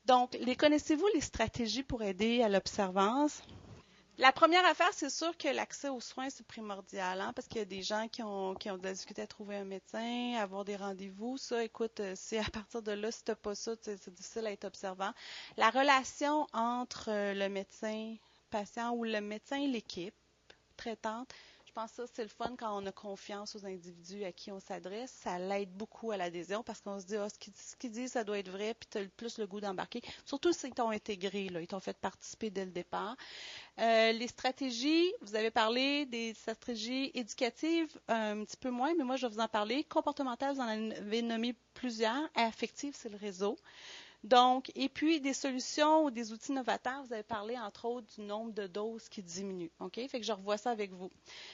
Donc, connaissez-vous les stratégies pour aider à l'observance? La première affaire, c'est sûr que l'accès aux soins, c'est primordial, hein, parce qu'il y a des gens qui ont de la difficulté à trouver un médecin, à avoir des rendez-vous. Ça, écoute, c'est à partir de là, si tu n'as pas ça, c'est difficile à être observant. La relation entre le médecin patient ou le médecin et l'équipe traitante, je pense que ça, c'est le fun quand on a confiance aux individus à qui on s'adresse. Ça l'aide beaucoup à l'adhésion parce qu'on se dit, ah, ce qu'ils disent, ça doit être vrai, puis tu as plus le goût d'embarquer. Surtout s'ils t'ont intégré, là, ils t'ont fait participer dès le départ. Les stratégies, vous avez parlé des stratégies éducatives, un petit peu moins, mais moi, je vais vous en parler. Comportementales, vous en avez nommé plusieurs. Affectives, c'est le réseau. Donc, et puis des solutions ou des outils novateurs, vous avez parlé entre autres du nombre de doses qui diminue. OK? Fait que je revois ça avec vous.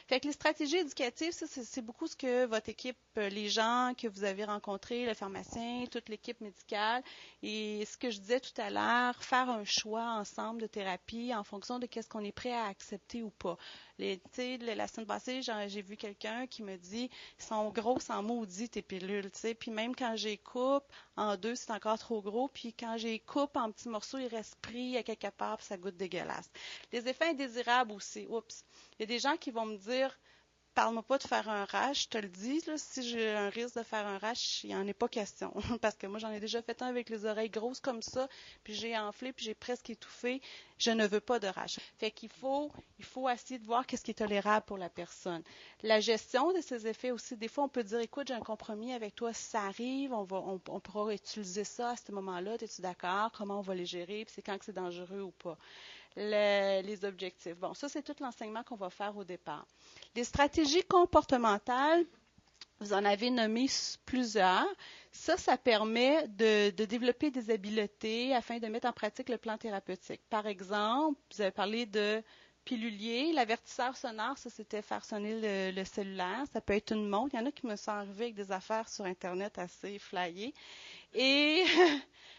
Fait que les stratégies éducatives, ça, c'est beaucoup ce que votre équipe, les gens que vous avez rencontrés, le pharmacien, toute l'équipe médicale, et ce que je disais tout à l'heure, faire un choix ensemble de thérapie en fonction de qu'est-ce qu'on est prêt à accepter ou pas. La semaine passée, j'ai vu quelqu'un qui me dit, ils sont grosses en maudit tes pilules, puis même quand j'ai coupe en deux, c'est encore trop gros, puis quand j'ai coupe en petits morceaux, il reste pris à quelque part, puis ça goûte dégueulasse. Les effets indésirables aussi, oups. Il y a des gens qui vont me dire, parle-moi pas de faire un rash, je te le dis, là, si j'ai un risque de faire un rash, il n'y en est pas question. Parce que moi, j'en ai déjà fait un avec les oreilles grosses comme ça, puis j'ai enflé, puis j'ai presque étouffé. Je ne veux pas de rash. Fait qu'il faut essayer de voir qu'est-ce qui est tolérable pour la personne. La gestion de ces effets aussi, des fois, on peut dire, écoute, j'ai un compromis avec toi, si ça arrive, on pourra utiliser ça à ce moment-là, es-tu d'accord? Comment on va les gérer? Puis c'est quand que c'est dangereux ou pas. Les objectifs. Bon, ça, c'est tout l'enseignement qu'on va faire au départ. Les stratégies comportementales, vous en avez nommé plusieurs. Ça permet de développer des habiletés afin de mettre en pratique le plan thérapeutique. Par exemple, vous avez parlé de pilulier, l'avertisseur sonore, ça c'était faire sonner le cellulaire. Ça peut être une montre. Il y en a qui me sont arrivés avec des affaires sur Internet assez flyées. Et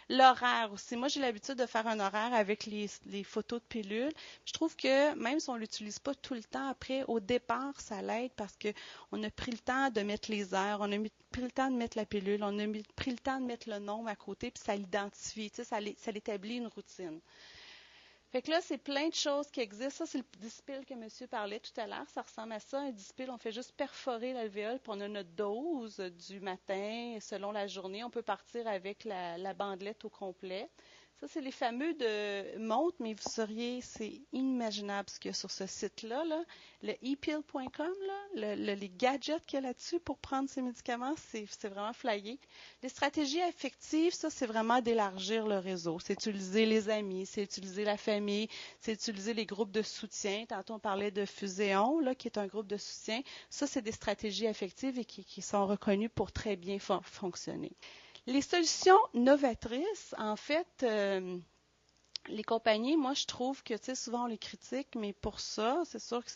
l'horaire aussi. Moi, j'ai l'habitude de faire un horaire avec les photos de pilules. Je trouve que même si on ne l'utilise pas tout le temps, après, au départ, ça l'aide parce qu'on a pris le temps de mettre les heures, on a pris le temps de mettre la pilule, on a pris le temps de mettre le nombre à côté, puis ça l'identifie, ça l'établit une routine. Fait que là, c'est plein de choses qui existent. Ça, c'est le dispil que monsieur parlait tout à l'heure. Ça ressemble à ça, un dispil. On fait juste perforer l'alvéole, puis on a notre dose du matin. Selon la journée, on peut partir avec la bandelette au complet. Ça, c'est les fameux de montres, mais c'est inimaginable ce qu'il y a sur ce site-là. Là. Le epill.com, les gadgets qu'il y a là-dessus pour prendre ces médicaments, c'est vraiment flyé. Les stratégies affectives, ça, c'est vraiment d'élargir le réseau. C'est utiliser les amis, c'est utiliser la famille, c'est utiliser les groupes de soutien. Tantôt, on parlait de Fuséon, là, qui est un groupe de soutien. Ça, c'est des stratégies affectives et qui sont reconnues pour très bien fonctionner. Les solutions novatrices, en fait, les compagnies, moi, je trouve que, tu sais, souvent on les critique, mais pour ça, c'est sûr que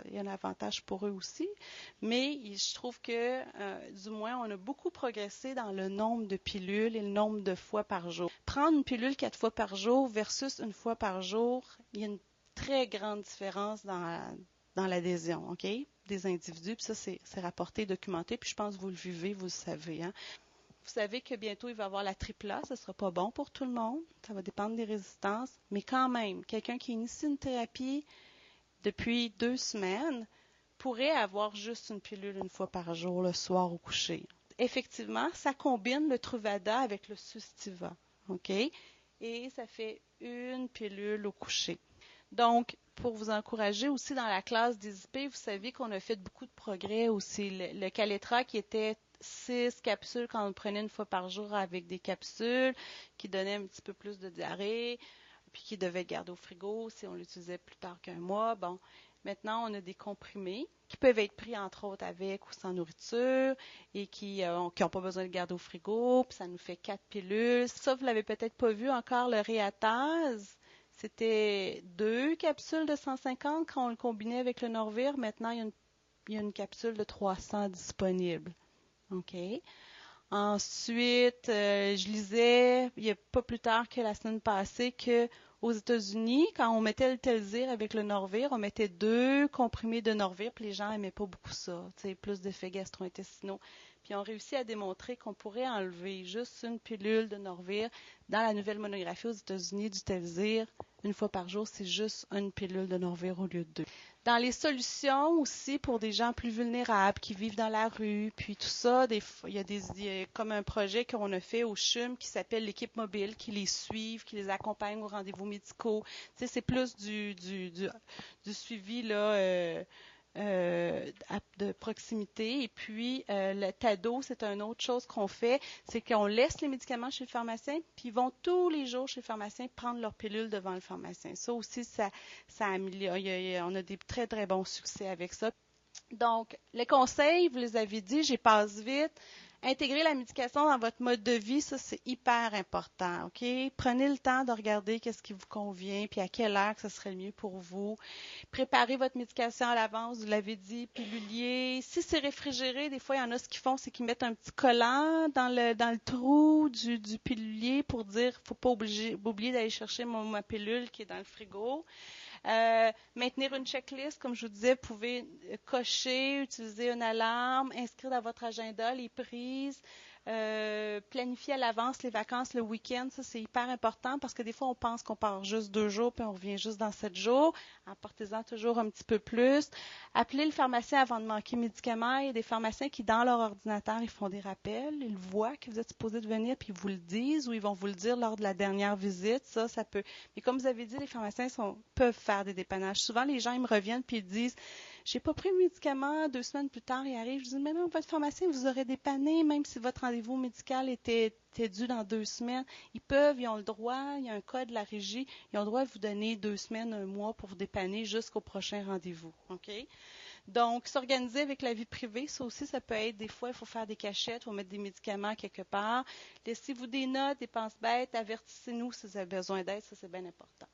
il y a un avantage pour eux aussi. Mais je trouve que, du moins, on a beaucoup progressé dans le nombre de pilules et le nombre de fois par jour. Prendre une pilule 4 fois par jour versus une fois par jour, il y a une très grande différence dans l'adhésion, OK, des individus. Puis ça, c'est rapporté, documenté. Puis je pense que vous le vivez, vous le savez, hein. Vous savez que bientôt, il va y avoir la AAA. Ce ne sera pas bon pour tout le monde. Ça va dépendre des résistances. Mais quand même, quelqu'un qui initie une thérapie depuis 2 semaines pourrait avoir juste une pilule une fois par jour, le soir au coucher. Effectivement, ça combine le Truvada avec le Sustiva. OK? Et ça fait une pilule au coucher. Donc, pour vous encourager aussi dans la classe des IP, vous savez qu'on a fait beaucoup de progrès aussi. Le Caletra qui était 6 capsules quand on le prenait une fois par jour avec des capsules qui donnaient un petit peu plus de diarrhée, puis qui devaient garder au frigo si on l'utilisait plus tard qu'un mois. Bon, maintenant, on a des comprimés qui peuvent être pris entre autres avec ou sans nourriture et qui n'ont pas besoin de garder au frigo, puis ça nous fait 4 pilules. Ça, vous l'avez peut-être pas vu encore, le Réatase. C'était 2 capsules de 150 quand on le combinait avec le Norvir. Maintenant, il y a une capsule de 300 disponible. OK. Ensuite, je lisais, il n'y a pas plus tard que la semaine passée, qu'aux États-Unis, quand on mettait le Telzir avec le Norvir, on mettait 2 comprimés de Norvir, puis les gens n'aimaient pas beaucoup ça. Plus d'effets gastro-intestinaux. Puis ils ont réussi à démontrer qu'on pourrait enlever juste une pilule de Norvir. Dans la nouvelle monographie aux États-Unis du Telzir, une fois par jour, c'est juste une pilule de Norvir au lieu de 2. Dans les solutions aussi pour des gens plus vulnérables qui vivent dans la rue, puis tout ça, il y a comme un projet qu'on a fait au CHUM qui s'appelle l'équipe mobile, qui les suivent, qui les accompagne aux rendez-vous médicaux. Tu sais, c'est plus du suivi là, de proximité. Et puis, le TADO, c'est une autre chose qu'on fait, c'est qu'on laisse les médicaments chez le pharmacien, puis ils vont tous les jours chez le pharmacien prendre leur pilule devant le pharmacien. Ça aussi, ça améliore. On a des très, très bons succès avec ça. Donc, les conseils, vous les avez dit, j'y passe vite. Intégrer la médication dans votre mode de vie, ça, c'est hyper important, OK? Prenez le temps de regarder qu'est-ce qui vous convient, puis à quelle heure que ce serait le mieux pour vous. Préparez votre médication à l'avance, vous l'avez dit, pilulier. Si c'est réfrigéré, des fois, il y en a ce qu'ils font, c'est qu'ils mettent un petit collant dans le trou du pilulier pour dire, faut pas oublier d'aller chercher ma pilule qui est dans le frigo. Maintenir une checklist, comme je vous disais, vous pouvez cocher, utiliser une alarme, inscrire dans votre agenda les prises, planifier à l'avance les vacances le week-end. Ça, c'est hyper important parce que des fois, on pense qu'on part juste 2 jours puis on revient juste dans 7 jours. Apportez-en toujours un petit peu plus. Appelez le pharmacien avant de manquer médicaments. Il y a des pharmaciens qui, dans leur ordinateur, ils font des rappels. Ils voient que vous êtes supposé de venir puis ils vous le disent ou ils vont vous le dire lors de la dernière visite. Ça peut. Mais comme vous avez dit, les pharmaciens peuvent faire des dépannages. Souvent, les gens, ils me reviennent puis ils disent j'ai pas pris le médicament, 2 semaines plus tard, il arrive. Je dis, mais non, votre pharmacien vous aurait dépanné, même si votre rendez-vous médical était dû dans 2 semaines. Ils ont le droit, il y a un code de la régie, ils ont le droit de vous donner 2 semaines, 1 mois pour vous dépanner jusqu'au prochain rendez-vous. OK? Donc, s'organiser avec la vie privée, ça aussi, ça peut être, des fois, il faut faire des cachettes, il faut mettre des médicaments quelque part. Laissez-vous des notes, des penses bêtes, avertissez-nous si vous avez besoin d'aide, ça c'est bien important.